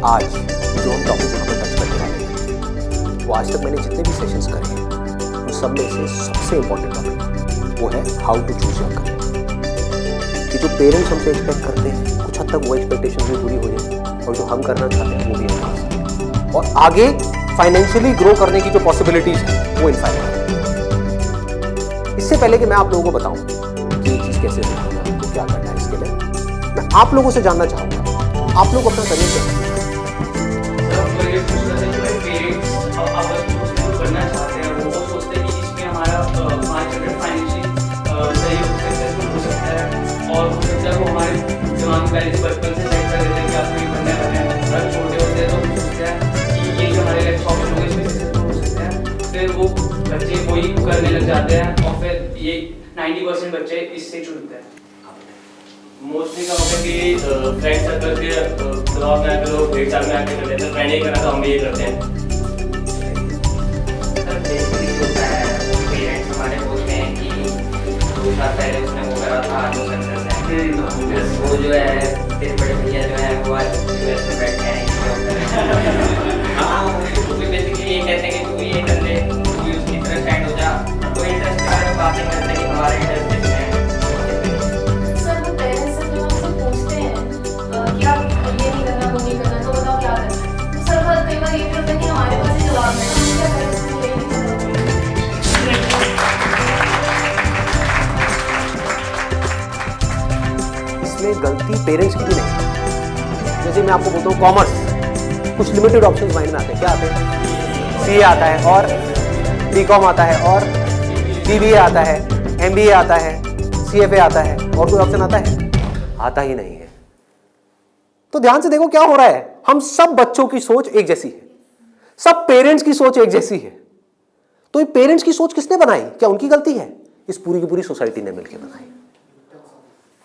आज जो हम टॉपिक यहाँ पर टच करने वाले हैं वो आज तक मैंने जितने भी सेशंस करे हैं उन सब में से सबसे इम्पोर्टेंट टॉपिक वो है how to choose your career. कि जो पेरेंट्स हमसे एक्सपेक्ट करते हैं कुछ हद तक वो एक्सपेक्टेशन भी पूरी हो जाए और जो हम करना चाहते हैं वो भी हम कर सकें और आगे फाइनेंशियली ग्रो करने की जो पॉसिबिलिटीज है वो इनफाइनाइट है। इससे पहले कि मैं आप लोगों को बताऊं कि ये चीज़ कैसे होती है, आपको क्या करना है, इसके लिए मैं आप लोगों से जानना चाहूँगा आप लोग अपना करियर कैसे करना चाहते हैं। वो सोचते हैं कि इसमें हमारा सक्सेसफुल हो सकता है और हो सकता है वो हमारे दिमाग में पहले से बचपन से सेट कर देते हैं कि आपको ये बनना है। अगर छोटे होते हैं तो हम सोचते हैं कि ये जो हमारे लाइफ ऑप्शन होंगे इसमें सक्सेसफुल हो सकते हैं। फिर वो बच्चे वही करने लग जाते हैं और फिर ये 90% बच्चे इससे चुनते हैं। मोस्टली क्या होता है कि फ्रेंड सर्कल के दबाव में आकर लोग भेड़ चाल में आके कर लेते हैं। फ्रेंड ये करा तो हम भी ये करते हैं। सर बेसिकली होता है पेरेंट्स हमारे बोलते हैं कि 2 साल पहले उसने वो करा था आज वो सक्सेस है। वो जो है तेरे बड़े भैया जो है वो आज यूएस में बैठे हैं जॉब कर रहे हैं। हाँ वो बेसिकली ये कहते हैं कि तू ये कर ले तू भी उसकी तरह सेट हो जा। तो इंटरेस्ट के बारे में बातें करते हैं कि हमारा इंटरेस्ट किसमें है। इसमें गलती पेरेंट्स की भी नहीं। जैसे मैं आपको बोलता हूँ कॉमर्स कुछ लिमिटेड ऑप्शंस माइंड में आते हैं। क्या आते हैं? सीए आता है और बीकॉम आता है और बीबीए आता है, एमबीए आता है, सीएफए आता है और कोई ऑप्शन आता है? आता ही नहीं है। तो ध्यान से देखो क्या हो रहा है। हम सब बच्चों की सोच एक जैसी है, सब पेरेंट्स की सोच एक जैसी है। तो ये पेरेंट्स की सोच किसने बनाई? क्या उनकी गलती है? इस पूरी की पूरी सोसाइटी ने मिलकर बनाई।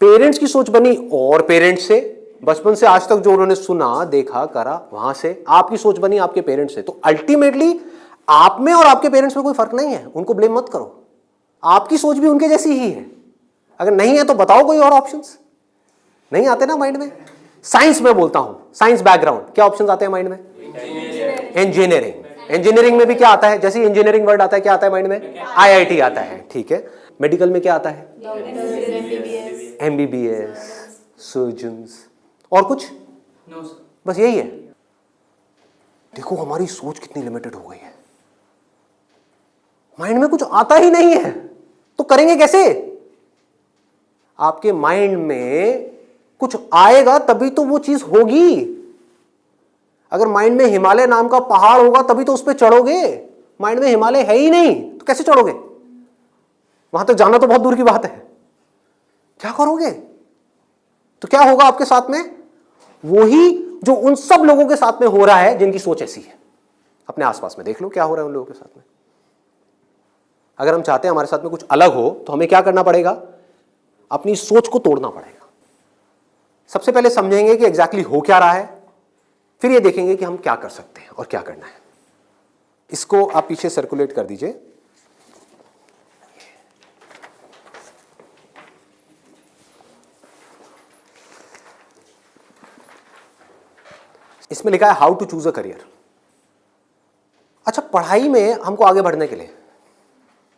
पेरेंट्स की सोच बनी और पेरेंट्स से बचपन से आज तक जो उन्होंने सुना देखा करा वहां से आपकी सोच बनी आपके पेरेंट्स से। तो अल्टीमेटली आप में और आपके पेरेंट्स में कोई फर्क नहीं है। उनको ब्लेम मत करो, आपकी सोच भी उनके जैसी ही है। अगर नहीं है तो बताओ कोई और ऑप्शंस। नहीं आते ना माइंड में? साइंस में बोलता हूं, साइंस बैकग्राउंड, क्या ऑप्शंस आते हैं माइंड में? इंजीनियरिंग। इंजीनियरिंग में भी क्या आता है? जैसे इंजीनियरिंग वर्ड आता है क्या आता है माइंड में? आईआईटी आता है। ठीक है। मेडिकल में क्या आता है? एमबीबीएस, सर्जन्स और कुछ? No sir. बस यही है। देखो हमारी सोच कितनी लिमिटेड हो गई है। माइंड में कुछ आता ही नहीं है तो करेंगे कैसे? आपके माइंड में कुछ आएगा तभी तो वो चीज होगी। अगर माइंड में हिमालय नाम का पहाड़ होगा तभी तो उस पर चढ़ोगे। माइंड में हिमालय है ही नहीं तो कैसे चढ़ोगे? वहां तक जाना तो बहुत दूर की बात है। क्या करोगे? तो क्या होगा आपके साथ में? वही जो उन सब लोगों के साथ में हो रहा है जिनकी सोच ऐसी है। अपने आसपास में देख लो क्या हो रहा है उन लोगों के साथ में। अगर हम चाहते हैं हमारे साथ में कुछ अलग हो तो हमें क्या करना पड़ेगा? अपनी सोच को तोड़ना पड़ेगा। सबसे पहले समझेंगे कि एग्जैक्टली हो क्या रहा है, फिर ये देखेंगे कि हम क्या कर सकते हैं और क्या करना है। इसको आप पीछे सर्कुलेट कर दीजिए। इसमें लिखा है how to choose a career. अच्छा, पढ़ाई में हमको आगे बढ़ने के लिए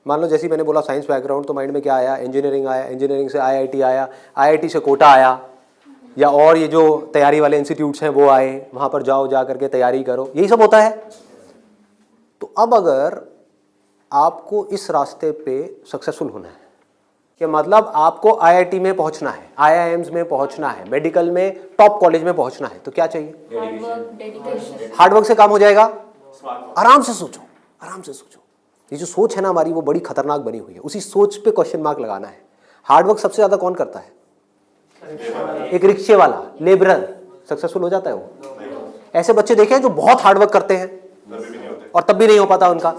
मान लो जैसे मैंने बोला साइंस बैकग्राउंड तो माइंड में क्या आया? इंजीनियरिंग आया, इंजीनियरिंग से आईआईटी आया, आईआईटी से कोटा आया, या और ये जो तैयारी वाले इंस्टीट्यूट्स हैं वो आए, वहां पर जाओ, जा करके तैयारी करो, यही सब होता है। तो अब अगर आपको इस रास्ते पे सक्सेसफुल होना है कि मतलब आपको आईआईटी में पहुंचना है, आईआईएम्स में पहुंचना है, मेडिकल में टॉप कॉलेज में पहुंचना है, तो क्या चाहिए? हार्डवर्क से काम हो जाएगा? आराम से सोचो, आराम से सोचो। ये जो सोच है ना हमारी वो बड़ी खतरनाक बनी हुई है। उसी सोच पे क्वेश्चन मार्क लगाना है। हार्डवर्क सबसे ज्यादा कौन करता है? एक रिक्शे वाला, लेबरर सक्सेसफुल हो जाता है वो। ऐसे बच्चे देखे हैं जो बहुत हार्डवर्क करते हैं और तब भी नहीं हो पाता उनका।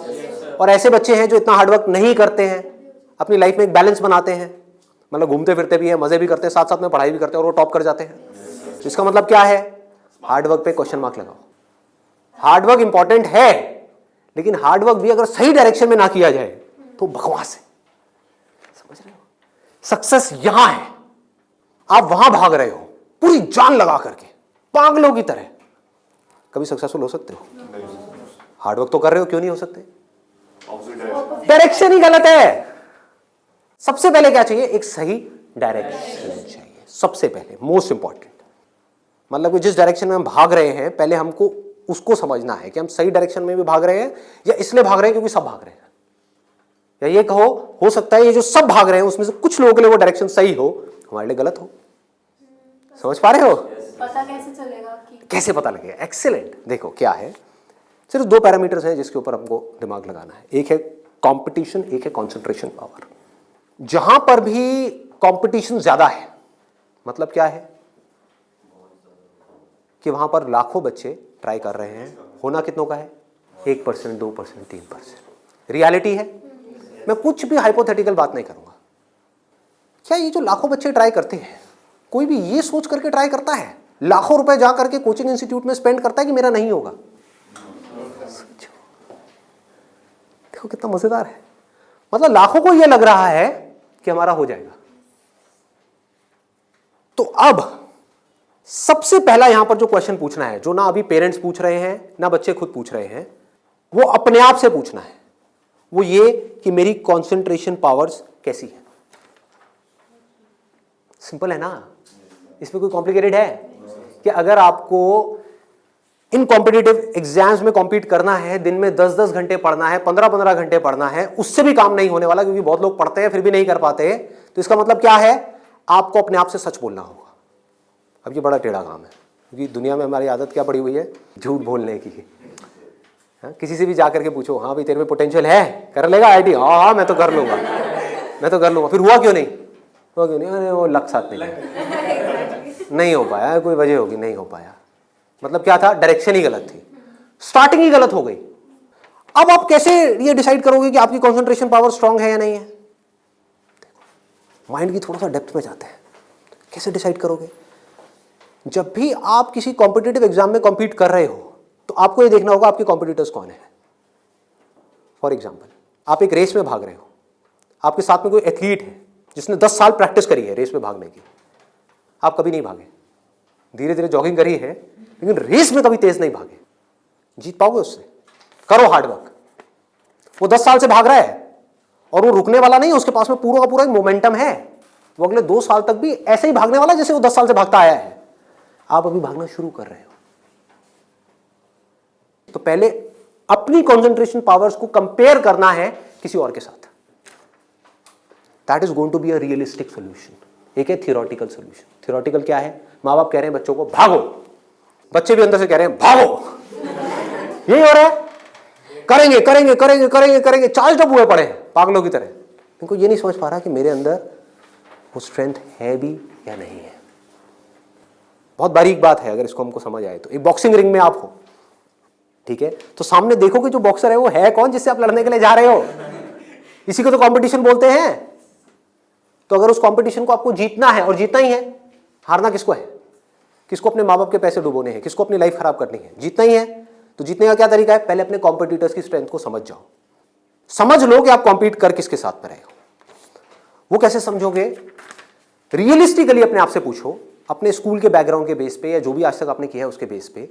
और ऐसे बच्चे हैं जो इतना हार्डवर्क नहीं करते हैं, अपनी लाइफ में एक बैलेंस बनाते हैं, मतलब घूमते फिरते भी हैं, मजे भी करते हैं, साथ साथ में पढ़ाई भी करते हैं और वो टॉप कर जाते हैं। तो इसका मतलब क्या है? हार्डवर्क पे क्वेश्चन मार्क लगाओ। हार्डवर्क इंपॉर्टेंट है, लेकिन हार्डवर्क भी अगर सही डायरेक्शन में ना किया जाए तो बकवास है। समझ रहे हो? सक्सेस यहां है, आप वहां भाग रहे हो पूरी जान लगा करके पागलों की तरह, कभी सक्सेसफुल हो सकते हो? हार्डवर्क तो कर रहे हो, क्यों नहीं हो सकते? ऑपोजिट डायरेक्शन ही गलत है। सबसे पहले क्या चाहिए? एक सही डायरेक्शन चाहिए, सबसे पहले, मोस्ट इंपॉर्टेंट। मतलब कि जिस डायरेक्शन में हम भाग रहे हैं, पहले हमको उसको समझना है कि हम सही डायरेक्शन में भी भाग रहे हैं या इसलिए भाग रहे हैं क्योंकि सब भाग रहे हैं। या ये कहो, हो सकता है ये जो सब भाग रहे हैं उसमें से कुछ लोगों के लिए वो डायरेक्शन सही हो, हमारे लिए गलत हो। समझ पा रहे हो? पता कैसे चलेगा कि कैसे पता लगेगा? एक्सीलेंट। देखो क्या है, सिर्फ दो पैरामीटर्स हैं जिसके ऊपर हमको दिमाग लगाना है। एक है कंपटीशन, एक है कंसंट्रेशन पावर। जहां पर भी कंपटीशन ज्यादा है, मतलब क्या है कि वहां पर लाखों बच्चे ट्राई कर रहे हैं, होना कितनों का है? 1%, 2%, 3%। रियलिटी है। मैं कुछ भी हाइपोथेटिकल बात नहीं करूंगा। क्या ये जो लाखों बच्चे ट्राई करते हैं, कोई भी ये सोच करके ट्राई करता है, लाखों रुपए जा करके कोचिंग इंस्टीट्यूट में स्पेंड करता है कि मेरा नहीं होगा? देखो कितना मजेदार है। मतलब लाखों को यह लग रहा है कि हमारा हो जाएगा। तो अब सबसे पहला यहां पर जो क्वेश्चन पूछना है, जो ना अभी पेरेंट्स पूछ रहे हैं ना बच्चे खुद पूछ रहे हैं, वो अपने आप से पूछना है। वो ये कि मेरी कंसंट्रेशन पावर्स कैसी है। सिंपल है ना? इसमें कोई कॉम्प्लिकेटेड है? कि अगर आपको इन कॉम्पिटिटिव एग्जाम्स में कॉम्पीट करना है, दिन में 10-10 घंटे पढ़ना है, 15-15 घंटे पढ़ना है, उससे भी काम नहीं होने वाला, क्योंकि बहुत लोग पढ़ते हैं फिर भी नहीं कर पाते। तो इसका मतलब क्या है? आपको अपने आप से सच बोलना होगा। अब ये बड़ा टेढ़ा काम है, क्योंकि दुनिया में हमारी आदत क्या पड़ी हुई है? झूठ बोलने की। हाँ, किसी से भी जाकर के पूछो, हाँ भाई तेरे में पोटेंशियल है, कर लेगा आईटी? हाँ हाँ मैं तो कर लूंगा, मैं तो कर लूंगा। फिर हुआ क्यों नहीं? हुआ क्यों नहीं? अरे वो लक साथ नहीं हो पाया, कोई वजह होगी, नहीं हो पाया। मतलब क्या था? डायरेक्शन ही गलत थी, स्टार्टिंग ही गलत हो गई। अब आप कैसे ये डिसाइड करोगे कि आपकी कंसंट्रेशन पावर स्ट्रांग है या नहीं है? माइंड की थोड़ा सा डेप्थ में जाते हैं। कैसे डिसाइड करोगे? जब भी आप किसी कॉम्पिटिटिव एग्जाम में कॉम्पीट कर रहे हो, तो आपको ये देखना होगा आपके कॉम्पिटिटर्स कौन है। फॉर एग्जाम्पल, आप एक रेस में भाग रहे हो, आपके साथ में कोई एथलीट है जिसने 10 साल प्रैक्टिस करी है रेस में भागने की। आप कभी नहीं भागे, धीरे धीरे जॉगिंग करी है, लेकिन रेस में कभी तेज नहीं भागे। जीत पाओगे उससे? करो हार्डवर्क। वो 10 साल से भाग रहा है और वो रुकने वाला नहीं है, उसके पास में पूरा का पूरा एक मोमेंटम है। वो अगले 2 साल तक भी ऐसे ही भागने वाला जैसे वो 10 साल से भागता आया है। आप अभी भागना शुरू कर रहे हो। तो पहले अपनी कंसंट्रेशन पावर्स को कंपेयर करना है किसी और के साथ। That is going to be a realistic solution. एक है थियोरेटिकल सोल्यूशन। थियोरेटिकल क्या है? माँ बाप कह रहे हैं बच्चों को भागो, बच्चे भी अंदर से कह रहे हैं भागो। यही हो रहा है, करेंगे करेंगे करेंगे करेंगे करेंगे, चार्ज अप हुए पड़े हैं पागलों की तरह। इनको ये नहीं समझ पा रहा कि मेरे अंदर वो स्ट्रेंथ है भी या नहीं है। बहुत बारीक बात है, अगर इसको हमको समझ आए तो। एक बॉक्सिंग रिंग में आप हो, ठीक है, तो सामने देखो कि जो बॉक्सर है वो है कौन जिससे आप लड़ने के लिए जा रहे हो। इसी को तो कंपटीशन बोलते हैं। तो अगर उस कंपटीशन को आपको जीतना है, और जीतना ही है, हारना किसको है? किसको अपने माँ बाप के पैसे डुबोने हैं? किसको अपनी लाइफ खराब करनी है? जीतना ही है। तो जीतने का क्या तरीका है? पहले अपने कॉम्पिटिटर्स की स्ट्रेंथ को समझ जाओ। समझ लो कि आप कॉम्पीट कर किसके साथ में रहे हो। वो कैसे समझोगे? रियलिस्टिकली अपने आप से पूछो, अपने स्कूल के बैकग्राउंड के बेस पे या जो भी आज तक आपने किया है उसके बेस पे।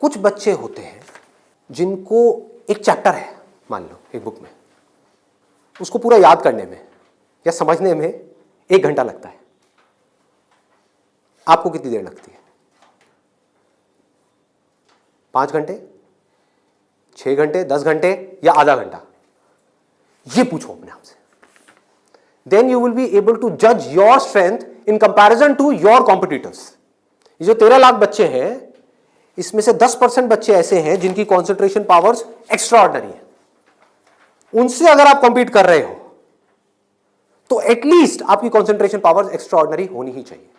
कुछ बच्चे होते हैं जिनको एक चैप्टर है, मान लो एक बुक में, उसको पूरा याद करने में या समझने में 1 घंटा लगता है। आपको कितनी देर लगती है? 5 घंटे, 6 घंटे, 10 घंटे या आधा घंटा? ये पूछो अपने आप से। Then you will be able to जज your strength in comparison to your competitors. ये जो 13 लाख बच्चे हैं, इसमें से 10% बच्चे ऐसे हैं जिनकी कॉन्सेंट्रेशन पावर्स एक्स्ट्रा ऑर्डिनरी है। उनसे अगर आप कॉम्पीट कर रहे हो तो एटलीस्ट आपकी कॉन्सेंट्रेशन पावर्स एक्स्ट्रा ऑर्डिनरी होनी ही चाहिए।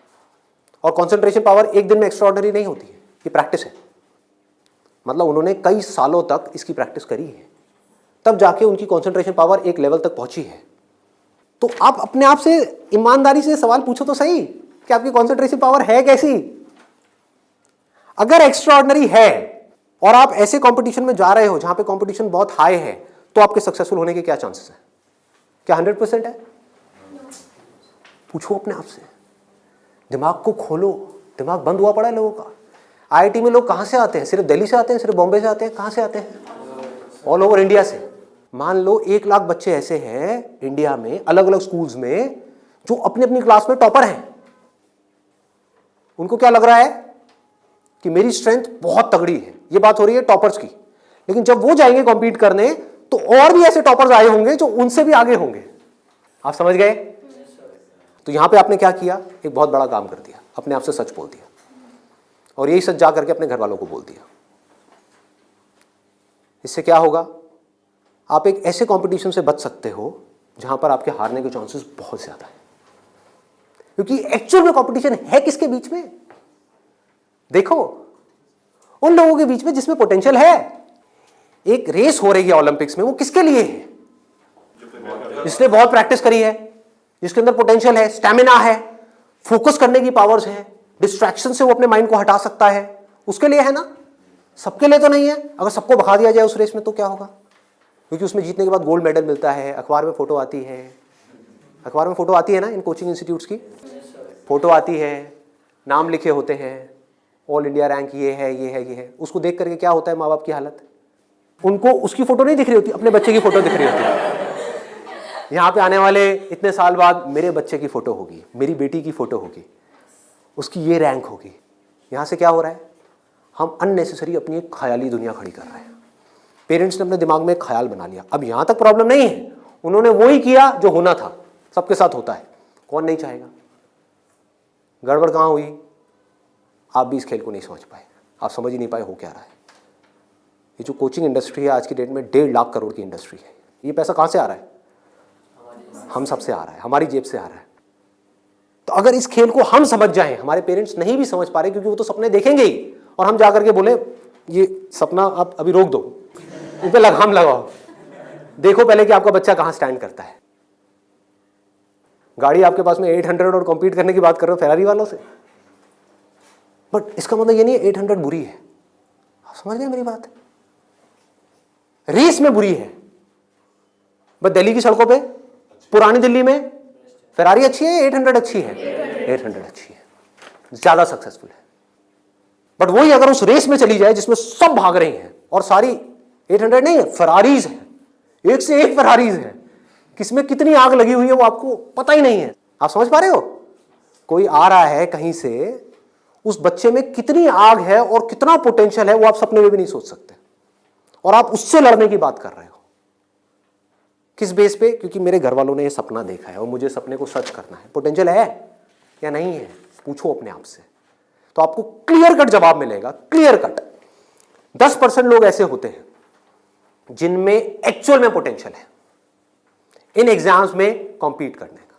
और कॉन्सेंट्रेशन पावर एक दिन में एक्स्ट्रा ऑर्डिनरी नहीं होती है, ये प्रैक्टिस है। मतलब उन्होंने कई सालों तक इसकी प्रैक्टिस करी है, तब जाके उनकी कॉन्सेंट्रेशन पावर एक लेवल तक पहुंची है। तो आप अपने आप से ईमानदारी से सवाल पूछो तो सही कि आपकी कॉन्सेंट्रेशन पावर है कैसी। अगर एक्स्ट्रा ऑर्डिनरी है और आप ऐसे कंपटीशन में जा रहे हो जहां पे कंपटीशन बहुत हाई है, तो आपके सक्सेसफुल होने के क्या चांसेस हैं? क्या 100% है? पूछो अपने आप से, दिमाग को खोलो। दिमाग बंद हुआ पड़ा है लोगों का। आईआईटी में लोग कहाँ से आते हैं? सिर्फ दिल्ली से आते हैं, सिर्फ बॉम्बे से आते हैं? कहाँ से आते हैं? ऑल ओवर इंडिया से। मान लो 1 लाख बच्चे ऐसे हैं इंडिया में अलग अलग स्कूल्स में जो अपनी अपनी क्लास में टॉपर हैं। उनको क्या लग रहा है कि मेरी स्ट्रेंथ बहुत तगड़ी है, ये बात हो रही है टॉपर्स की। लेकिन जब वो जाएंगे कॉम्पीट करने तो और भी ऐसे टॉपर्स आए होंगे जो उनसे भी आगे होंगे। आप समझ गए? तो यहां पे आपने क्या किया? एक बहुत बड़ा काम कर दिया, अपने आप से सच बोल दिया, और यही सच जा करके अपने घर वालों को बोल दिया। इससे क्या होगा? आप एक ऐसे कंपटीशन से बच सकते हो जहां पर आपके हारने के चांसेस बहुत ज्यादा है, क्योंकि एक्चुअल में कंपटीशन है किसके बीच में? देखो, उन लोगों के बीच में जिसमें पोटेंशियल है। एक रेस हो रही है ओलंपिक्स में, वो किसके लिए है? जिसने बहुत प्रैक्टिस करी है, जिसके अंदर पोटेंशियल है, स्टैमिना है, फोकस करने की पावर्स है, डिस्ट्रैक्शन से वो अपने माइंड को हटा सकता है, उसके लिए है ना। सबके लिए तो नहीं है। अगर सबको भगा दिया जाए उस रेस में तो क्या होगा? क्योंकि उसमें जीतने के बाद गोल्ड मेडल मिलता है, अखबार में फोटो आती है। अखबार में फोटो आती है ना, इन कोचिंग इंस्टीट्यूट्स की फोटो आती है, नाम लिखे होते हैं, ऑल इंडिया रैंक ये है, ये है, ये है। उसको देख करके क्या होता है माँ बाप की हालत? उनको उसकी फोटो नहीं दिख रही होती, अपने बच्चे की फोटो दिख रही होती है। यहाँ पे आने वाले इतने साल बाद मेरे बच्चे की फोटो होगी, मेरी बेटी की फोटो होगी, उसकी ये रैंक होगी। यहाँ से क्या हो रहा है? हम अननेसेसरी अपनी एक ख्याली दुनिया खड़ी कर रहे हैं। पेरेंट्स ने अपने दिमाग में एक ख्याल बना लिया। अब यहाँ तक प्रॉब्लम नहीं है, उन्होंने वही किया जो होना था, सबके साथ होता है, कौन नहीं चाहेगा? गड़बड़ कहाँ हुई? आप भी इस खेल को नहीं समझ पाए, आप समझ ही नहीं पाए हो क्या रहा है। ये जो कोचिंग इंडस्ट्री है आज की डेट में 1.5 लाख करोड़ की इंडस्ट्री है। ये पैसा कहाँ से आ रहा है? हम सब से आ रहा है, हमारी जेब से आ रहा है। तो अगर इस खेल को हम समझ जाएं, हमारे पेरेंट्स नहीं भी समझ पा रहे क्योंकि वो तो सपने देखेंगे ही, और हम जाकर के बोले ये सपना आप अभी रोक दो, इस पे लगाम लगाओ, देखो पहले कि आपका बच्चा कहाँ स्टैंड करता है। गाड़ी आपके पास में 800 और कॉम्पीट करने की बात कर रहे हो फेरारी वालों से, बट इसका मतलब ये नहीं है 800 बुरी है। आप समझ गए मेरी बात? रेस में बुरी है, बट दिल्ली की सड़कों पे, पुरानी दिल्ली में फेरारी अच्छी है, 800 अच्छी है? 800 अच्छी है, ज्यादा सक्सेसफुल है। बट वही अगर उस रेस में चली जाए जिसमें सब भाग रही हैं और सारी 800 नहीं है, फेरारीज है, एक से एक फेरारीज है, किसमें कितनी आग लगी हुई है वो आपको पता ही नहीं है। आप समझ पा रहे हो? कोई आ रहा है कहीं से, उस बच्चे में कितनी आग है और कितना पोटेंशियल है वो आप सपने में भी नहीं सोच सकते, और आप उससे लड़ने की बात कर रहे हो। किस बेस पे? क्योंकि मेरे घर वालों ने ये सपना देखा है और मुझे सपने को सच करना है। पोटेंशियल है या नहीं है? पूछो अपने आप से, तो आपको क्लियर कट जवाब मिलेगा। क्लियर कट 10% लोग ऐसे होते हैं जिनमें एक्चुअल में पोटेंशियल है इन एग्जाम्स में कॉम्पीट करने का।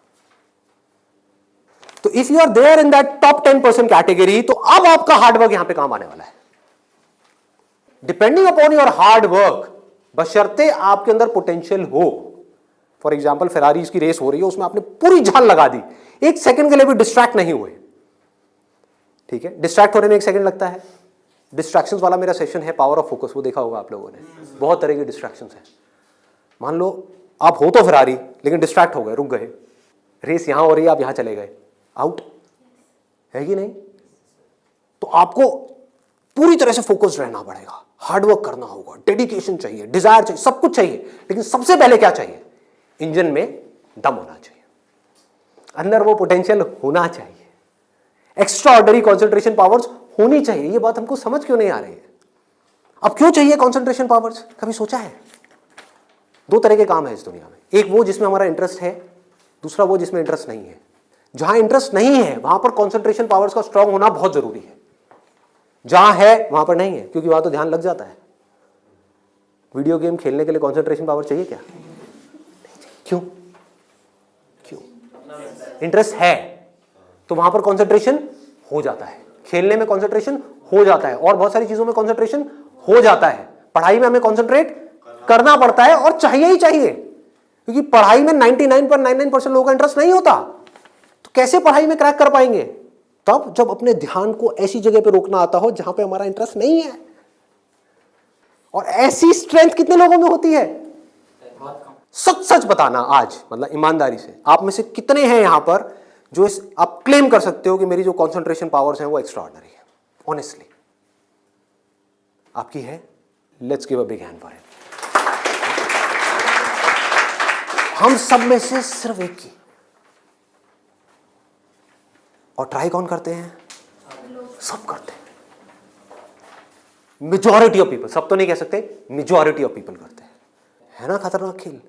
तो if you are there in that top 10% category, तो अब आपका हार्डवर्क यहां पे काम आने वाला है। Depending upon your hard work, बशर्ते आपके अंदर पोटेंशियल हो। फॉर एग्जाम्पल फेरारीज की रेस हो रही है, उसमें आपने पूरी जान लगा दी, एक सेकंड के लिए भी डिस्ट्रैक्ट नहीं हुए। ठीक है, डिस्ट्रैक्ट होने में 1 सेकंड लगता है। डिस्ट्रैक्शंस वाला मेरा सेशन है पावर ऑफ फोकस, वो देखा होगा आप लोगों ने। बहुत तरह की डिस्ट्रैक्शंस हैं। मान लो आप हो तो फेरारी, लेकिन डिस्ट्रैक्ट हो गए, रुक गए, रेस यहां हो रही है, आप यहां चले गए, आउट है कि नहीं? तो आपको पूरी तरह से फोकस्ड रहना पड़ेगा, हार्डवर्क करना होगा, डेडिकेशन चाहिए, डिजायर चाहिए, सब कुछ चाहिए। लेकिन सबसे पहले क्या चाहिए? इंजन में दम होना चाहिए, अंदर वो पोटेंशियल होना चाहिए, एक्स्ट्रा ऑर्डिनरी कॉन्सेंट्रेशन पावर्स होनी चाहिए। ये बात हमको समझ क्यों नहीं आ रही है? अब क्यों चाहिए कॉन्सेंट्रेशन पावर्स? कभी सोचा है? 2 तरह के काम है इस दुनिया में, एक वो जिसमें हमारा इंटरेस्ट है, दूसरा वो जिसमें इंटरेस्ट नहीं है। जहां इंटरेस्ट नहीं है वहां पर कॉन्सेंट्रेशन पावर्स का स्ट्रांग होना बहुत जरूरी है, जहां है वहां पर नहीं है, क्योंकि वहां तो ध्यान लग जाता है। वीडियो गेम खेलने के लिए कॉन्सेंट्रेशन पावर चाहिए क्या? क्यों? क्यों? इंटरेस्ट है तो वहां पर कॉन्सेंट्रेशन हो जाता है, खेलने में कॉन्सेंट्रेशन हो जाता है, और बहुत सारी चीजों में कॉन्सेंट्रेशन हो जाता है। पढ़ाई में हमें कॉन्सेंट्रेट करना पड़ता है, और चाहिए ही चाहिए, क्योंकि पढ़ाई में 99.99% लोगों का इंटरेस्ट नहीं होता। तो कैसे पढ़ाई में क्रैक कर पाएंगे? तब जब अपने ध्यान को ऐसी जगह पे रोकना आता हो जहां पे हमारा इंटरेस्ट नहीं है। और ऐसी स्ट्रेंथ कितने लोगों में होती है? सच सच बताना आज, मतलब ईमानदारी से, आप में से कितने हैं यहां पर जो आप क्लेम कर सकते हो कि मेरी जो कॉन्सेंट्रेशन पावर्स हैं वो एक्स्ट्रा ऑर्डिनरी है? ऑनेस्टली आपकी है, let's give a big hand for it. हम सब में से सिर्फ एक की, और ट्राई कौन करते हैं? सब करते हैं। मेजॉरिटी ऑफ पीपल, सब तो नहीं कह सकते, मेजॉरिटी ऑफ पीपल करते हैं। है ना खतरनाक खेल।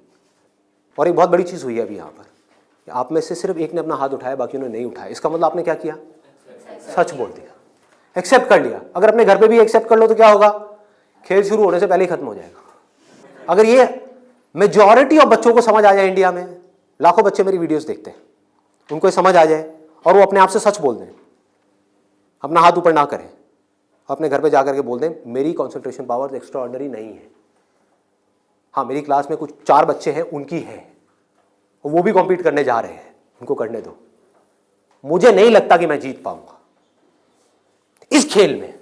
और एक बहुत बड़ी चीज हुई है अभी यहां पर, आप में से सिर्फ एक ने अपना हाथ उठाया, बाकियों ने नहीं उठाया। इसका मतलब आपने क्या किया? सच बोल दिया, एक्सेप्ट कर लिया। अगर अपने घर पे भी एक्सेप्ट कर लो तो क्या होगा? खेल शुरू होने से पहले ही खत्म हो जाएगा। अगर ये मेजॉरिटी ऑफ बच्चों को समझ आ जाए, इंडिया में लाखों बच्चे मेरी वीडियोस देखते हैं, उनको ये समझ आ जाए और वो अपने आप से सच बोल दें, अपना हाथ ऊपर ना करें, अपने घर पे जाकर के बोल दें मेरी कंसंट्रेशन पावर एक्स्ट्रा ऑर्डिनरी नहीं है। हाँ, मेरी क्लास में कुछ 4 बच्चे हैं, उनकी है, वो भी कॉम्पीट करने जा रहे हैं, उनको करने दो। मुझे नहीं लगता कि मैं जीत पाऊंगा इस खेल में।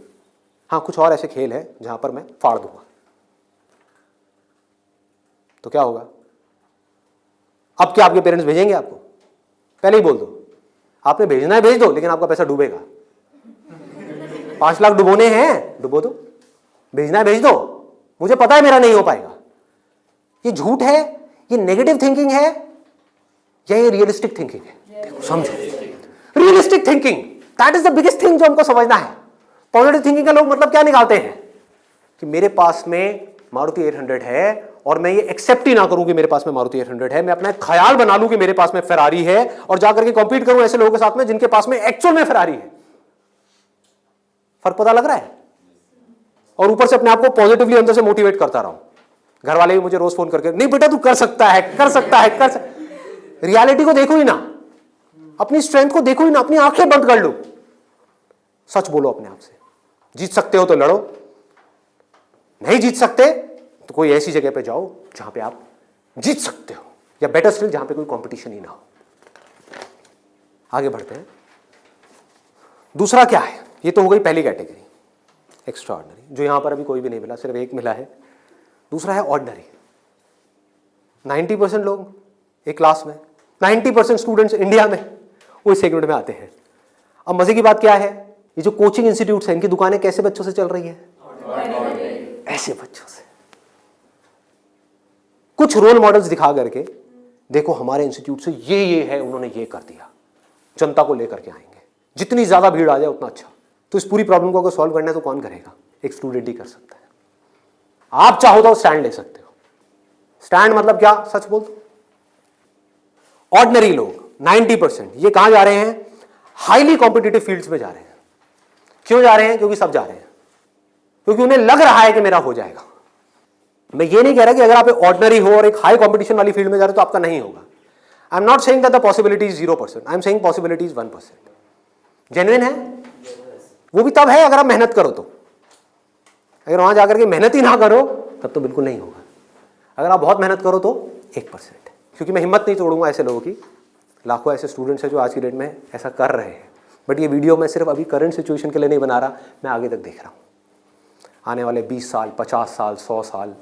हाँ, कुछ और ऐसे खेल हैं जहां पर मैं फाड़ दूंगा, तो क्या होगा? अब क्या आपके पेरेंट्स भेजेंगे आपको? पहले ही बोल दो, आपने भेजना है भेज दो, लेकिन आपका पैसा डूबेगा। 5 लाख डुबोने हैं, डुबो दो। भेजना है भेज दो, मुझे पता है मेरा नहीं हो पाएगा। ये झूठ है, ये नेगेटिव थिंकिंग है, या ये रियलिस्टिक थिंकिंग है? समझो, realistic thinking, that is the biggest thing जो हमको समझना है। पॉजिटिव थिंकिंग का लोग मतलब क्या निकालते हैं कि मेरे पास में मारुति 800 है और मैं ये एक्सेप्ट ही ना करूं कि मेरे पास में मारुति 800 है, मैं अपना एक ख्याल बना लूं कि मेरे पास में फेरारी है और जाकर के कॉम्पीट करूं ऐसे लोगों के साथ में जिनके पास में एक्चुअल में फेरारी है। फर्क पता लग रहा है? और ऊपर से अपने आप को पॉजिटिवली अंदर से मोटिवेट करता रहूं। घर वाले भी मुझे रोज फोन करके, नहीं बेटा तू कर सकता है, कर सकता है, कर सकता। रियलिटी को देखो ही ना, अपनी स्ट्रेंथ को देखो ही ना, अपनी आंखें बंद कर लो, सच बोलो अपने आप से। जीत सकते हो तो लड़ो, नहीं जीत सकते तो कोई ऐसी जगह पे जाओ जहां पे आप जीत सकते हो, या बेटर स्टिल जहां पे कोई कंपटीशन ही ना हो। आगे बढ़ते हैं। दूसरा क्या है? ये तो हो गई पहली कैटेगरी, एक्स्ट्रा ऑर्डिनरी, जो यहां पर अभी कोई भी नहीं मिला, सिर्फ एक मिला है। दूसरा है ऑर्डिनरी। 90% लोग एक क्लास में, 90% स्टूडेंट्स इंडिया में वो इस सेगमेंट में आते हैं। अब मजे की बात क्या है, ये जो कोचिंग इंस्टीट्यूट्स हैं, इनकी दुकानें कैसे बच्चों से चल रही है? ऐसे बच्चों से। कुछ रोल मॉडल्स दिखा करके, देखो हमारे इंस्टीट्यूट से ये है, उन्होंने ये कर दिया, जनता को लेकर के आएंगे, जितनी ज्यादा भीड़ आ जाए उतना अच्छा। तो इस पूरी प्रॉब्लम को अगर सॉल्व करना है तो कौन करेगा? एक स्टूडेंट ही कर सकता है। आप चाहो तो स्टैंड ले सकते हो। स्टैंड मतलब क्या? सच बोल दो। ऑर्डिनरी लोग 90% ये कहां जा रहे हैं? हाईली कॉम्पिटिटिव फील्ड्स में जा रहे हैं। क्यों जा रहे हैं? क्योंकि सब जा रहे हैं, क्योंकि उन्हें लग रहा है कि मेरा हो जाएगा। मैं ये नहीं कह रहा कि अगर आप ऑर्डिनरी हो और एक हाई कॉम्पिटिशन वाली फील्ड में जा रहे हो तो आपका नहीं होगा। I am not saying that the possibility is 0%, I am saying possibility is 1%। Genuine है वो भी तब है अगर आप मेहनत करो तो। अगर वहां जाकर के मेहनत ही ना करो तब तो बिल्कुल नहीं होगा। अगर आप बहुत मेहनत करो तो 1%। क्योंकि मैं हिम्मत नहीं तोड़ूंगा ऐसे लोगों की। लाखों ऐसे स्टूडेंट्स हैं जो आज की डेट में ऐसा कर रहे हैं। बट ये वीडियो मैं सिर्फ अभी करंट सिचुएशन के लिए नहीं बना रहा, मैं आगे तक देख रहा हूँ। आने वाले 20 साल, 50 साल, 100 साल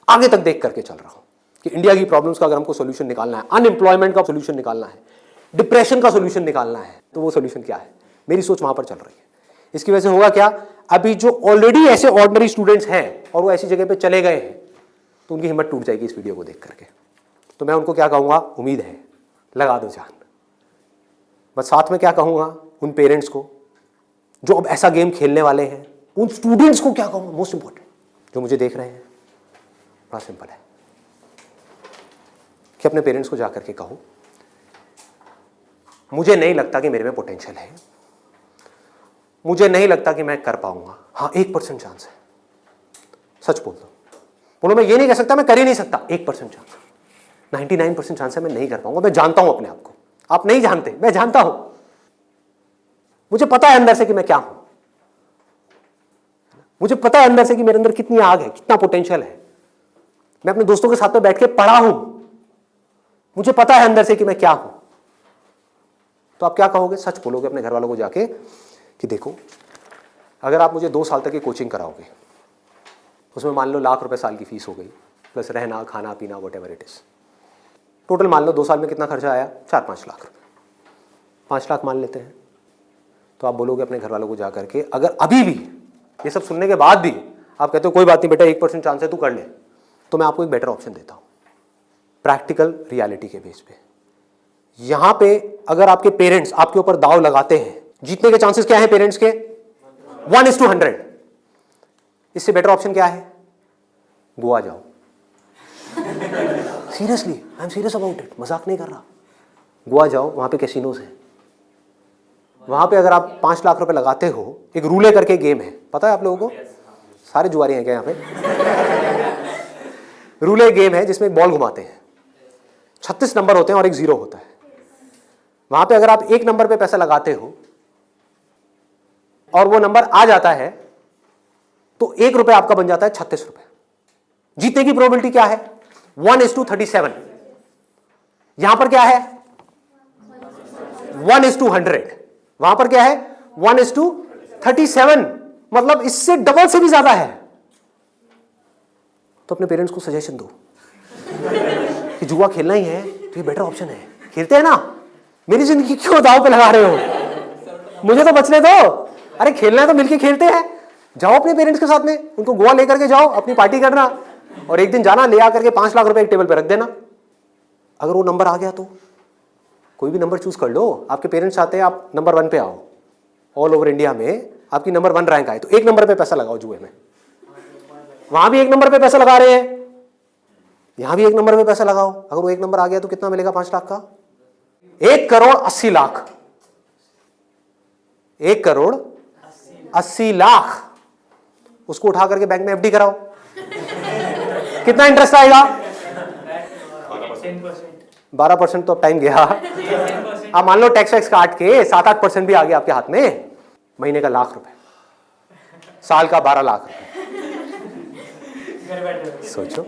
आगे तक देख करके चल रहा हूँ कि इंडिया की प्रॉब्लम्स का अगर हमको सोल्यूशन निकालना है, अनएम्प्लॉयमेंट का सोल्यूशन निकालना है, डिप्रेशन का सोल्यूशन निकालना है, तो वो सोल्यूशन क्या है? मेरी सोच वहां पर चल रही है। इसकी वजह से होगा क्या? अभी जो ऑलरेडी ऐसे ऑर्डिनरी स्टूडेंट्स हैं और वो ऐसी जगह पे चले गए हैं, तो उनकी हिम्मत टूट जाएगी इस वीडियो को देख करके। तो मैं उनको क्या कहूँगा? उम्मीद है, लगा दो जान। बस साथ में क्या कहूँगा उन पेरेंट्स को जो अब ऐसा गेम खेलने वाले हैं, उन स्टूडेंट्स को क्या कहूँगा? मोस्ट इंपॉर्टेंट जो मुझे देख रहे हैं, बड़ा सिंपल है कि अपने पेरेंट्स को जाकर के कहो मुझे नहीं लगता कि मेरे में पोटेंशियल है, मुझे नहीं लगता कि मैं कर पाऊंगा। हाँ, 1% चांस है। सच बोल दो, बोलो मैं ये नहीं कह सकता मैं कर ही नहीं सकता, 1% चांस, 99% चांस है मैं नहीं कर पाऊंगा। मैं जानता हूं अपने आप को, आप नहीं जानते, मैं जानता हूं। मुझे पता है अंदर से कि मैं क्या हूं, मुझे पता है अंदर से कि मेरे अंदर कितनी आग है, कितना पोटेंशियल है। मैं अपने दोस्तों के साथ में बैठ के पढ़ा हूं, मुझे पता है अंदर से कि मैं क्या हूं। तो आप क्या कहोगे? सच बोलोगे अपने घर वालों को जाके कि देखो अगर आप मुझे 2 साल तक की कोचिंग कराओगे, उसमें मान लो लाख रुपए साल की फीस हो गई, प्लस रहना खाना पीना व्हाटएवर इट इज, टोटल मान लो 2 साल में कितना खर्चा आया? 4-5 लाख रुपए। 5 लाख मान लेते हैं। तो आप बोलोगे अपने घर वालों को जाकर के, अगर अभी भी ये सब सुनने के बाद भी आप कहते हो कोई बात नहीं बेटा 1% चांस है, तू कर ले, तो मैं आपको एक बेटर ऑप्शन देता हूं प्रैक्टिकल रियलिटी के बेस पे। यहां पे अगर आपके पेरेंट्स आपके ऊपर दाव लगाते हैं, जीतने के चांसेस क्या है पेरेंट्स के? 1:100। इससे बेटर ऑप्शन क्या है? गोवा जाओ। Seriously, I am serious about it, मजाक नहीं कर रहा। गोवा जाओ, वहां पे कैसीनोज हैं, वहां पे अगर आप 5 लाख रुपए लगाते हो, एक रूले करके गेम है, पता है आप लोगों को? सारे जुआरी हैं क्या यहाँ पे? रूले गेम है जिसमें एक बॉल घुमाते हैं, 36 नंबर होते हैं और एक 0 होता है। वहां पे अगर आप 1 नंबर पे पैसा लगाते हो और वो नंबर आ जाता है तो 1 रुपए आपका बन जाता है 36 रुपए। जीतने की प्रोबेबिलिटी क्या है? 1:37। यहां पर क्या है? 1:100। वहां पर क्या है? 1:37, मतलब इससे डबल से भी ज्यादा है। तो अपने पेरेंट्स को सजेशन दो कि जुआ खेलना ही है तो ये बेटर ऑप्शन है, खेलते हैं ना, मेरी जिंदगी क्यों दांव पे लगा रहे हो, मुझे तो बचने दो। अरे खेलना है तो मिलके खेलते हैं, जाओ अपने पेरेंट्स के साथ में, उनको गोवा लेकर के जाओ, अपनी पार्टी करना, और एक दिन जाना ले आकर के 5 लाख रुपए एक टेबल पे रख देना। अगर वो नंबर आ गया तो कोई भी नंबर चूज कर लो, आपके पेरेंट्स चाहते हैं आप नंबर 1 पे आओ, ऑल ओवर इंडिया में आपकी नंबर 1 रैंक आए, तो 1 नंबर पे पैसा लगाओ जुए में। वहां भी 1 नंबर पे पैसा लगा रहे हैं, यहां भी 1 नंबर पे पैसा लगाओ। अगर वो 1 नंबर आ गया तो कितना मिलेगा 5 लाख का? 1,80,00,000। 1,80,00,000 उसको उठा करके बैंक में एफडी कराओ, कितना इंटरेस्ट आएगा? 12%। तो अब टाइम गया। आप मान लो टैक्स वैक्स काट के 7-8% भी आ गया आपके हाथ में, महीने का 1,00,000 रुपए, साल का 12 लाख रुपए। सोचो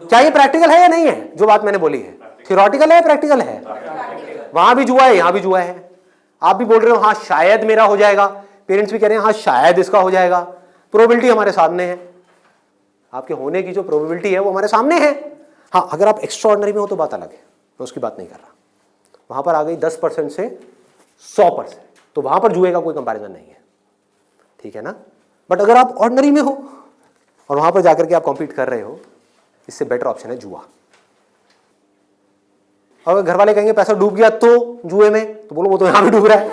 क्या ये प्रैक्टिकल है या नहीं है? जो बात मैंने बोली है थियोरेटिकल है, प्रैक्टिकल है। वहां भी जुआ है, यहां भी जुआ है। आप भी बोल रहे हो हाँ शायद मेरा हो जाएगा, पेरेंट्स भी कह रहे हैं हाँ शायद इसका हो जाएगा। प्रोबेबिलिटी हमारे सामने है, आपके होने की जो प्रोबेबिलिटी है वो हमारे सामने है। हाँ अगर आप एक्स्ट्राऑर्डिनरी में हो तो बात अलग है, मैं उसकी बात नहीं कर रहा। वहां पर आ गई 10% से 100%, तो वहां पर जुए का कोई कंपैरिजन नहीं है, ठीक है ना। बट अगर आप ऑर्डिनरी में हो और वहां पर जाकर के आप कॉम्पीट कर रहे हो, इससे बेटर ऑप्शन है जुआ। अगर घर वाले कहेंगे पैसा डूब गया तो जुए में, तो बोलो वो तो यहां भी डूब रहा है।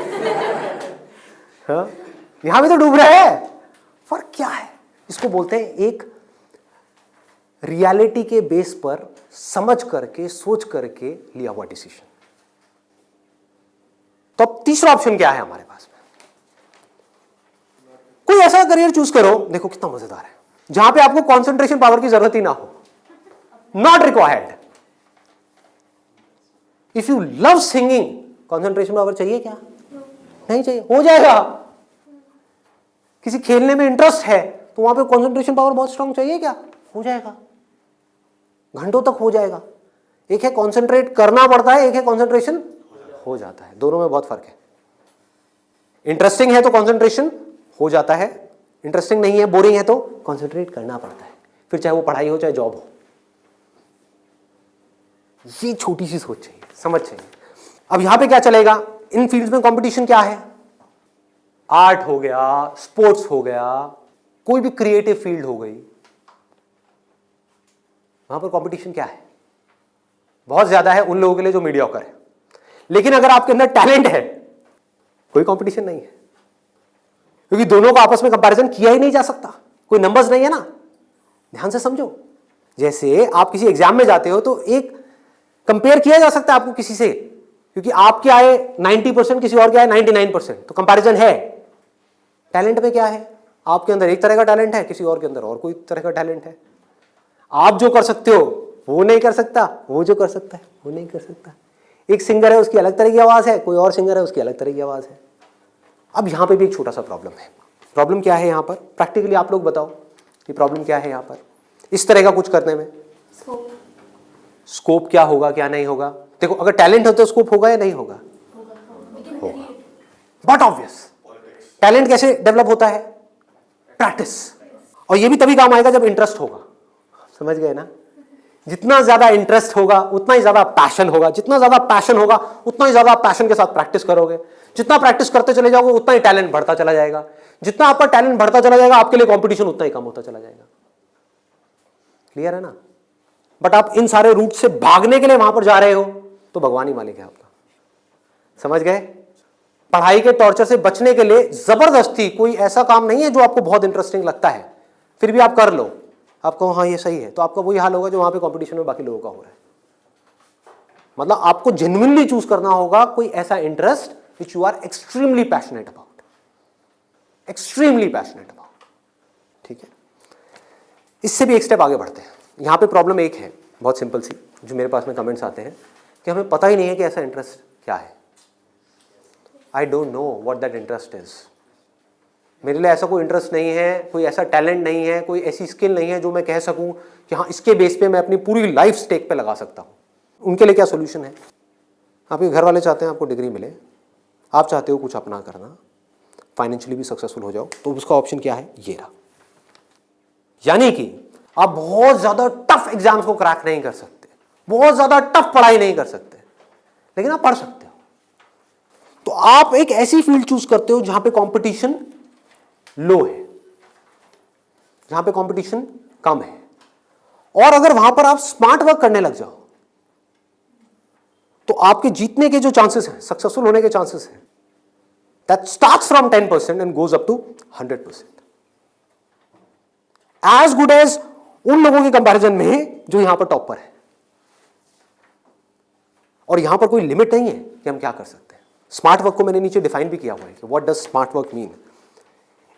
हाँ? यहां भी तो डूब रहा है। फर्क क्या है? इसको बोलते हैं एक रियलिटी के बेस पर समझ करके सोच करके लिया हुआ डिसीजन। तो अब तीसरा ऑप्शन क्या है हमारे पास में? कोई ऐसा करियर चूज करो, देखो कितना मजेदार है, जहां पे आपको कंसंट्रेशन पावर की जरूरत ही ना हो, not required. If you love singing, concentration power चाहिए क्या? नहीं चाहिए, हो जाएगा। किसी खेलने में इंटरेस्ट है तो वहां पे कंसंट्रेशन पावर बहुत स्ट्रांग चाहिए क्या? हो जाएगा, घंटों तक हो जाएगा। एक है कंसंट्रेट करना पड़ता है, एक है कंसंट्रेशन हो जाता है, दोनों में बहुत फर्क है। इंटरेस्टिंग है तो कंसंट्रेशन हो जाता है, इंटरेस्टिंग नहीं है, बोरिंग है तो कंसंट्रेट करना पड़ता है, फिर चाहे वो पढ़ाई हो चाहे जॉब हो। ये छोटी सी सोच चाहिए, समझ चाहिए। अब यहां पे क्या चलेगा, इन फील्ड्स में कंपटीशन क्या है? आर्ट हो गया, स्पोर्ट्स हो गया, कोई भी क्रिएटिव फील्ड हो गई, वहां पर कंपटीशन क्या है? बहुत ज्यादा है उन लोगों के लिए जो मीडियोकर है। लेकिन अगर आपके अंदर टैलेंट है, कोई कंपटीशन नहीं है, क्योंकि दोनों को आपस में कंपैरिजन किया ही नहीं जा सकता, कोई नंबर्स नहीं है ना। ध्यान से समझो, जैसे आप किसी एग्जाम में जाते हो तो एक कंपेयर किया जा सकता है आपको किसी से, क्योंकि आपके आए 90%, किसी और के आए 99%, तो कंपैरिजन है। टैलेंट में क्या है? आपके अंदर एक तरह का टैलेंट है, किसी और के अंदर और कोई तरह का टैलेंट है। आप जो कर सकते हो वो नहीं कर सकता, वो जो कर सकता है वो नहीं कर सकता। एक सिंगर है उसकी अलग तरह की आवाज है, कोई और सिंगर है उसकी अलग तरह की आवाज है। अब यहां पे भी एक छोटा सा प्रॉब्लम है। प्रॉब्लम क्या है यहां पर? प्रैक्टिकली आप लोग बताओ कि प्रॉब्लम क्या है यहां पर इस तरह का कुछ करने में? स्कोप क्या होगा, क्या नहीं होगा? देखो अगर टैलेंट हो तो स्कोप होगा या नहीं होगा? होगा। बट ऑब्वियस, टैलेंट कैसे डेवलप होता है? प्रैक्टिस। और ये भी तभी काम आएगा जब इंटरेस्ट होगा। समझ गए ना? जितना ज्यादा इंटरेस्ट होगा उतना ही ज्यादा पैशन होगा, जितना ज्यादा पैशन होगा उतना ही ज्यादा पैशन के साथ प्रैक्टिस करोगे, जितना प्रैक्टिस करते चले जाओगे उतना ही टैलेंट बढ़ता चला जाएगा, जितना आपका टैलेंट बढ़ता चला जाएगा आपके लिए कंपटीशन उतना ही कम होता चला जाएगा। क्लियर है ना? बट आप इन सारे रूट से भागने के लिए वहां पर जा रहे हो तो भगवान ही मालिक है आपका। समझ गए? पढ़ाई के टॉर्चर से बचने के लिए जबरदस्ती कोई ऐसा काम नहीं है जो आपको बहुत इंटरेस्टिंग लगता है फिर भी आप कर लो, आप कहो हाँ ये सही है, तो आपका वही हाल होगा जो वहां पे कंपटीशन में बाकी लोगों का हो रहा है। मतलब आपको जेन्युइनली चूज करना होगा कोई ऐसा interest which you are extremely passionate about, extremely passionate about. ठीक है, इससे भी एक स्टेप आगे बढ़ते हैं। यहां पे प्रॉब्लम एक है बहुत सिंपल सी, जो मेरे पास में कमेंट्स आते हैं कि हमें पता ही नहीं है कि ऐसा इंटरेस्ट क्या है। I don't know what that interest is. मेरे लिए ऐसा कोई इंटरेस्ट नहीं है, कोई ऐसा टैलेंट नहीं है, कोई ऐसी स्किल नहीं है जो मैं कह सकूं कि हाँ इसके बेस पे मैं अपनी पूरी लाइफ स्टेक पे लगा सकता हूं। उनके लिए क्या सोल्यूशन है? आपके घर वाले चाहते हैं आपको डिग्री मिले, आप चाहते हो कुछ अपना करना, फाइनेंशियली भी सक्सेसफुल हो जाओ, तो उसका ऑप्शन क्या है? ये रहा। यानी कि आप बहुत ज्यादा टफ एग्जाम्स को क्रैक नहीं कर सकते, बहुत ज्यादा टफ पढ़ाई नहीं कर सकते, लेकिन आप पढ़ सकते हो। तो आप एक ऐसी फील्ड चूज करते हो जहां पे कंपटीशन लो है, जहां पे कंपटीशन कम है, और अगर वहां पर आप स्मार्ट वर्क करने लग जाओ तो आपके जीतने के जो चांसेस हैं, सक्सेसफुल होने के चांसेस हैं, that starts from 10% and goes up to 100%, as good as उन लोगों के कंपैरिजन में जो यहां पर टॉप पर है। और यहां पर कोई लिमिट नहीं है कि हम क्या कर सकते हैं। स्मार्ट वर्क को मैंने नीचे डिफाइन भी किया हुआ है कि what does smart work mean.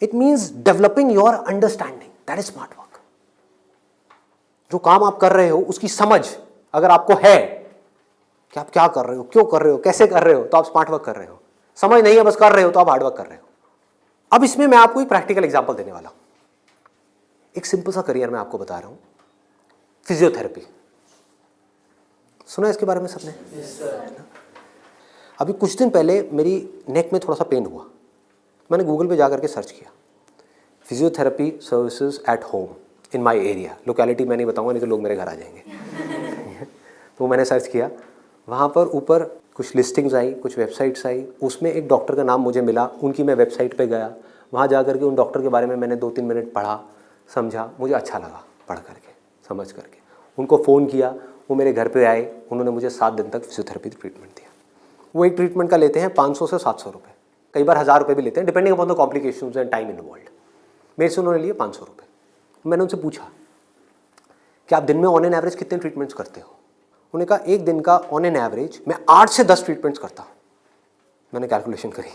It means developing your understanding, that is smart work. जो काम आप कर रहे हो उसकी समझ अगर आपको है कि आप क्या कर रहे हो, क्यों कर रहे हो, कैसे कर रहे हो, तो आप स्मार्ट वर्क कर रहे हो। समझ नहीं है बस कर रहे हो तो आप हार्ड वर्क कर रहे हो। अब इसमें मैं आपको एक प्रैक्टिकल एग्जांपल देने वाला हूं। एक सिंपल सा करियर मैं आपको बता रहा हूं, फिजियोथेरेपी। सुना इसके बारे में सबने? अभी कुछ दिन पहले मेरी नेक में थोड़ा सा पेन हुआ, मैंने गूगल पे जाकर के सर्च किया physiotherapy services at home in my area. Locality मैं नहीं बताऊंगा नहीं तो लोग मेरे घर आ जाएंगे। तो मैंने सर्च किया, वहाँ पर ऊपर कुछ लिस्टिंग्स आई, कुछ वेबसाइट्स आई, उसमें एक डॉक्टर का नाम मुझे मिला, उनकी मैं वेबसाइट पे गया, वहाँ जा करके उन डॉक्टर के बारे में मैंने 2-3 मिनट पढ़ा, समझा, मुझे अच्छा लगा पढ़ करके, समझ करके। उनको फ़ोन किया, वो मेरे घर पे आए, उन्होंने मुझे 7 दिन तक फिजियोथेरेपी ट्रीटमेंट दिया। वो एक ट्रीटमेंट का लेते हैं 500 से 700 रुपये, कई बार 1000 रुपये भी लेते हैं, depending upon the complications and time involved. मेरे से उन्होंने लिए 500 रुपये। मैंने उनसे पूछा कि आप दिन में ऑन एन एवरेज कितने ट्रीटमेंट्स करते हो? उन्होंने कहा एक दिन का ऑन एन एवरेज मैं 8 से 10 ट्रीटमेंट्स करता हूँ। मैंने कैलकुलेशन करी,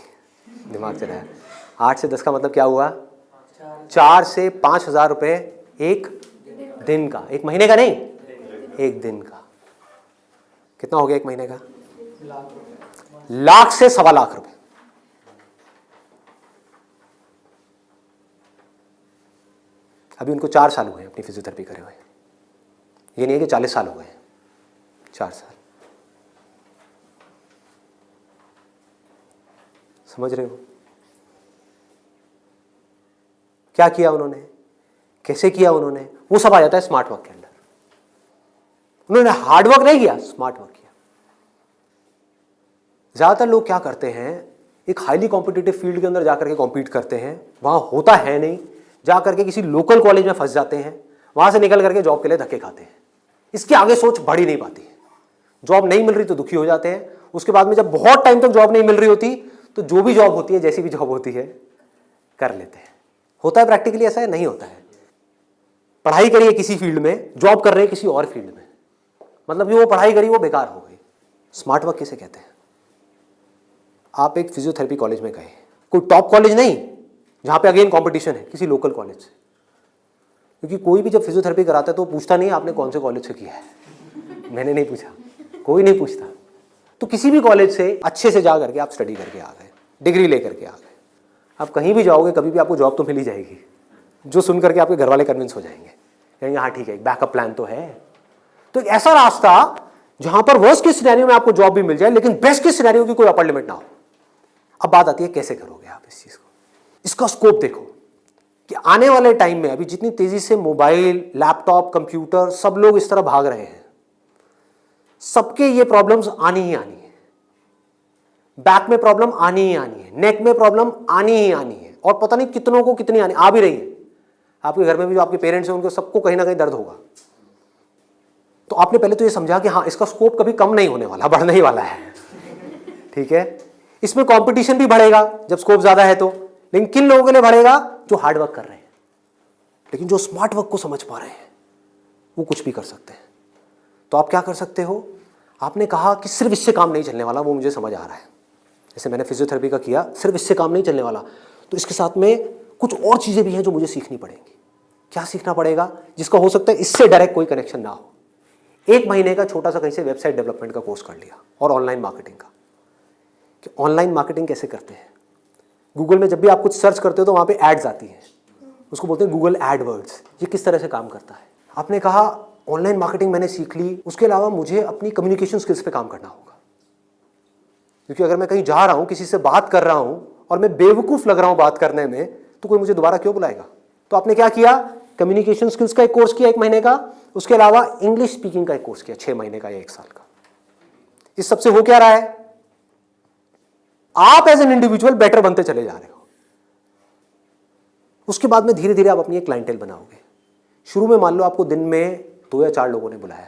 दिमाग से रहा, 8 से 10 का मतलब क्या हुआ? 4 से 5,000 रुपये एक दिन का, एक महीने का नहीं, एक दिन का। कितना हो गया एक महीने का? लाख से 1.25 लाख रुपए। अभी उनको 4 साल हुए अपनी फिजियोथेरेपी करे हुए, ये नहीं है कि 40 साल हो गए, 4 साल। समझ रहे हो क्या किया उन्होंने, कैसे किया उन्होंने? वो सब आ जाता है स्मार्ट वर्क के अंदर। उन्होंने हार्ड वर्क नहीं किया, स्मार्ट वर्क किया। ज्यादातर लोग क्या करते हैं, एक हाईली कॉम्पिटिटिव फील्ड के अंदर जाकर के कॉम्पीट करते हैं, वहां होता है नहीं, जाकर के किसी लोकल कॉलेज में फंस जाते हैं, वहां से निकल करके जॉब के लिए धक्के खाते हैं। इसके आगे सोच बढ़ ही नहीं पाती है। जॉब नहीं मिल रही तो दुखी हो जाते हैं, उसके बाद में जब बहुत टाइम तक जॉब नहीं मिल रही होती तो जो भी जॉब होती है, जैसी भी जॉब होती है, कर लेते हैं। होता है प्रैक्टिकली ऐसा है? नहीं होता है। पढ़ाई करिए किसी फील्ड में, जॉब कर रहे हैं किसी और फील्ड में, मतलब जो वो पढ़ाई करी वो बेकार हो गई। स्मार्ट वर्क किसे कहते हैं? आप एक फिजियोथेरेपी कॉलेज में गए, कोई टॉप कॉलेज नहीं जहां पे अगेन कंपटीशन है, किसी लोकल कॉलेज से, क्योंकि कोई भी जब फिजियोथेरेपी कराता है तो पूछता नहीं आपने कौन से कॉलेज से किया है। मैंने नहीं पूछा, कोई नहीं पूछता। तो किसी भी कॉलेज से अच्छे से जा करके आप स्टडी करके आ गए, डिग्री लेकर के आ गए, आप कहीं भी जाओगे कभी भी आपको जॉब तो मिल ही जाएगी, जो सुन करके आपके घर वाले कन्विंस हो जाएंगे, कहेंगे हाँ ठीक है एक बैकअप प्लान तो है। तो एक ऐसा रास्ता जहां पर वर्स्ट केस सिनेरियो में आपको जॉब भी मिल जाए लेकिन बेस्ट केस सिनेरियो की कोई अपर लिमिट ना हो। अब बात आती है कैसे करोगे आप इस चीज को। इसका स्कोप देखो कि कि आने वाले टाइम में अभी जितनी तेजी से मोबाइल, लैपटॉप, कंप्यूटर सब लोग इस तरह भाग रहे हैं, सबके ये प्रॉब्लम्स आनी ही आनी है। बैक में प्रॉब्लम आनी ही आनी है, नेक में प्रॉब्लम आनी ही आनी है, और पता नहीं कितनों को कितनी आ भी रही है। आपके घर में भी जो आपके पेरेंट्स हैं उनको सबको कहीं ना कहीं दर्द होगा। तो आपने पहले तो ये समझा कि हाँ, इसका स्कोप कभी कम नहीं होने वाला, बढ़ने ही वाला है। ठीक है, इसमें कंपटीशन भी बढ़ेगा जब स्कोप ज्यादा है तो, लेकिन किन लोगों के लिए बढ़ेगा? जो हार्ड वर्क कर रहे हैं, लेकिन जो स्मार्ट वर्क को समझ पा रहे हैं वो कुछ भी कर सकते हैं। तो आप क्या कर सकते हो? आपने कहा कि सिर्फ इससे काम नहीं चलने वाला, वो मुझे समझ आ रहा है। जैसे मैंने फिजियोथेरेपी का किया, सिर्फ इससे काम नहीं चलने वाला, तो इसके साथ में कुछ और चीजें भी हैं जो मुझे सीखनी पड़ेंगी। क्या सीखना पड़ेगा? जिसका हो सकता है इससे डायरेक्ट कोई कनेक्शन ना हो। 1 महीने का छोटा सा कहीं से वेबसाइट डेवलपमेंट का कोर्स कर लिया, और ऑनलाइन मार्केटिंग का, कि ऑनलाइन मार्केटिंग कैसे करते हैं। गूगल में जब भी आप कुछ सर्च करते हो तो वहां पे एड्स आती हैं, उसको बोलते हैं गूगल एडवर्ड्स। ये किस तरह से काम करता है? आपने कहा ऑनलाइन मार्केटिंग मैंने सीख ली, उसके अलावा मुझे अपनी कम्युनिकेशन स्किल्स पे काम करना होगा, क्योंकि अगर मैं कहीं जा रहा हूं, किसी से बात कर रहा हूं और मैं बेवकूफ लग रहा हूं बात करने में, तो कोई मुझे दोबारा क्यों बुलाएगा? तो आपने क्या किया? कम्युनिकेशन स्किल्स का एक कोर्स किया 1 महीने का, उसके अलावा इंग्लिश स्पीकिंग का एक कोर्स किया 6 महीने का या 1 साल का। इस सबसे हो क्या रहा है? आप एज एन इंडिविजुअल बेटर बनते चले जा रहे हो। उसके बाद में धीरे धीरे आप अपनी एक क्लाइंटेल बनाओगे। शुरू में मान लो आपको दिन में 2 या 4 लोगों ने बुलाया,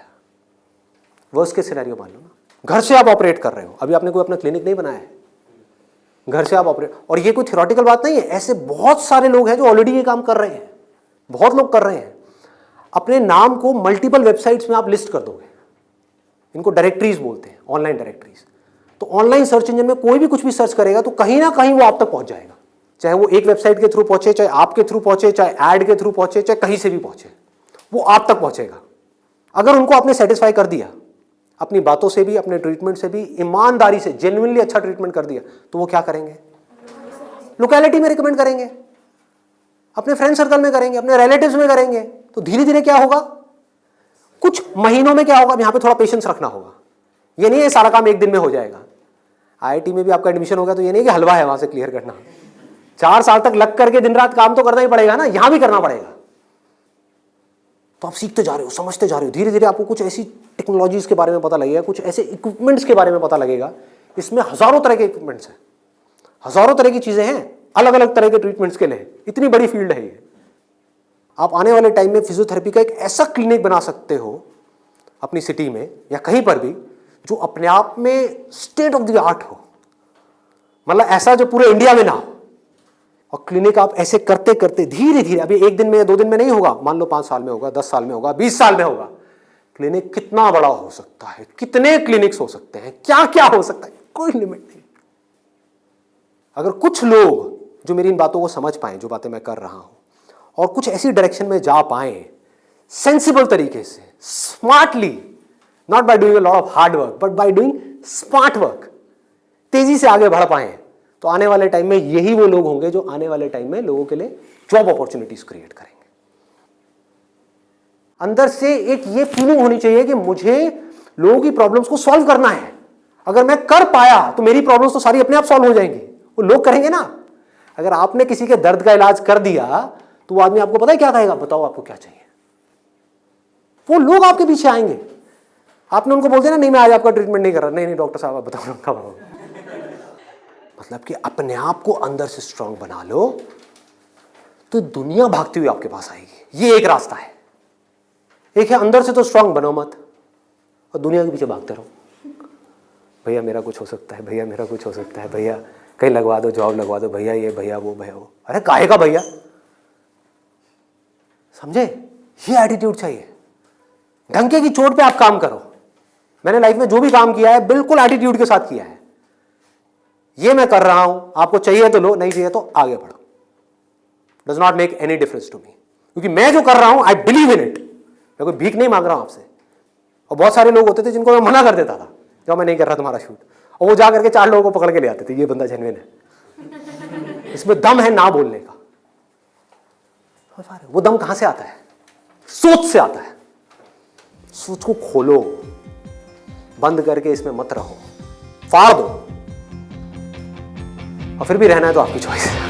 वर्स्ट केस सिनेरियो मान लो ना, घर से आप ऑपरेट कर रहे हो, अभी आपने कोई अपना क्लिनिक नहीं बनाया है, घर से आप ऑपरेट, और ये कोई थ्योरेटिकल बात नहीं है, ऐसे बहुत सारे लोग हैं जो ऑलरेडी ये काम कर रहे हैं, बहुत लोग कर रहे हैं। अपने नाम को मल्टीपल वेबसाइट्स में आप लिस्ट कर दोगे, इनको डायरेक्टरीज बोलते हैं, ऑनलाइन डायरेक्टरीज। तो ऑनलाइन सर्च इंजन में कोई भी कुछ भी सर्च करेगा तो कहीं ना कहीं वो आप तक पहुंच जाएगा, चाहे वो एक वेबसाइट के थ्रू पहुंचे, चाहे आपके थ्रू पहुंचे, चाहे ऐड के थ्रू पहुंचे, चाहे कहीं से भी पहुंचे, वो आप तक पहुंचेगा। अगर उनको आपने सेटिस्फाई कर दिया, अपनी बातों से भी, अपने ट्रीटमेंट से भी, ईमानदारी से, जेन्युइनली अच्छा ट्रीटमेंट कर दिया, तो वो क्या करेंगे? लोकेलिटी में रिकमेंड करेंगे, अपने फ्रेंड सर्कल में करेंगे, अपने रिलेटिव्स में करेंगे। तो धीरे धीरे क्या होगा? कुछ महीनों में क्या होगा? यहां पे थोड़ा पेशेंस रखना होगा। ये नहीं है सारा काम 1 दिन में हो जाएगा। आईआईटी में भी आपका एडमिशन होगा तो ये नहीं कि हलवा है वहां से क्लियर करना, 4 साल तक लग करके दिन रात काम तो करना ही पड़ेगा ना, यहां भी करना पड़ेगा। तो आप सीखते जा रहे हो, समझते जा रहे हो, धीरे धीरे आपको कुछ ऐसी टेक्नोलॉजीज के बारे में पता लगेगा, कुछ ऐसे इक्विपमेंट्स के बारे में पता लगेगा। इसमें हजारों तरह के इक्विपमेंट्स हैं, हजारों तरह की चीजें हैं, अलग अलग तरह के ट्रीटमेंट्स के लिए। इतनी बड़ी फील्ड है ये। आप आने वाले टाइम में फिजियोथेरेपी का एक ऐसा क्लिनिक बना सकते हो अपनी सिटी में या कहीं पर भी, जो अपने आप में स्टेट ऑफ द आर्ट हो, मतलब ऐसा जो पूरे इंडिया में ना हो। और क्लिनिक आप ऐसे करते करते धीरे धीरे, अभी 1 दिन में या 2 दिन में नहीं होगा, मान लो 5 साल में होगा, 10 साल में होगा, 20 साल में होगा। क्लिनिक कितना बड़ा हो सकता है, कितने क्लिनिक्स हो सकते हैं, क्या क्या हो सकता है, कोई लिमिट नहीं। अगर कुछ लोग जो मेरी इन बातों को समझ पाए, जो बातें मैं कर रहा हूं, और कुछ ऐसी डायरेक्शन में जा पाए सेंसिबल तरीके से, smartly, not by doing a lot of hard work but by doing smart work, तेजी से आगे बढ़ पाए, तो आने वाले टाइम में यही वो लोग होंगे जो आने वाले टाइम में लोगों के लिए जॉब अपॉर्चुनिटीज क्रिएट करेंगे। अंदर से एक ये फीलिंग होनी चाहिए कि मुझे लोगों की प्रॉब्लम्स को सॉल्व करना है। अगर मैं कर पाया तो मेरी प्रॉब्लम्स तो सारी अपने आप सॉल्व हो जाएंगी, वो लोग करेंगे ना। अगर आपने किसी के दर्द का इलाज कर दिया तो वो आदमी आपको पता है क्या कहेगा? बताओ आपको क्या चाहिए। वो लोग आपके पीछे आएंगे। आपने उनको बोल दिया ना, नहीं मैं आज आपका ट्रीटमेंट नहीं कर रहा, नहीं डॉक्टर साहब आप बताओ कब आओ। मतलब कि अपने आप को अंदर से स्ट्रांग बना लो तो दुनिया भागती हुई आपके पास आएगी। ये एक रास्ता है। एक है अंदर से तो स्ट्रांग बनो मत और दुनिया के पीछे भागते रहो। भैया मेरा कुछ हो सकता है, भैया मेरा कुछ हो सकता है, भैया कहीं लगवा दो, जॉब लगवा दो, भैया ये भैया वो भैया वो। अरे काहे का भैया, समझे? ये एटीट्यूड चाहिए। डंके की चोट पे आप काम करो। मैंने लाइफ में जो भी काम किया है बिल्कुल एटीट्यूड के साथ किया है। ये मैं कर रहा हूं, आपको चाहिए तो लो, नहीं चाहिए तो आगे बढ़ो। Does not make any difference to me, क्योंकि मैं जो कर रहा हूं आई बिलीव इन इट। मैं कोई भीख नहीं मांग रहा हूं आपसे। और बहुत सारे लोग होते थे जिनको मैं मना कर देता था, जो मैं नहीं कर रहा तुम्हारा शूट, और वो जा करके 4 लोगों को पकड़ के ले आते थे, ये बंदा जेन्युइन है, इसमें दम है ना बोलने का। वो दम कहां से आता है? सोच से आता है। सोच को खोलो, बंद करके इसमें मत रहो, फाड़ दो। और फिर भी रहना है तो आपकी चॉइस है।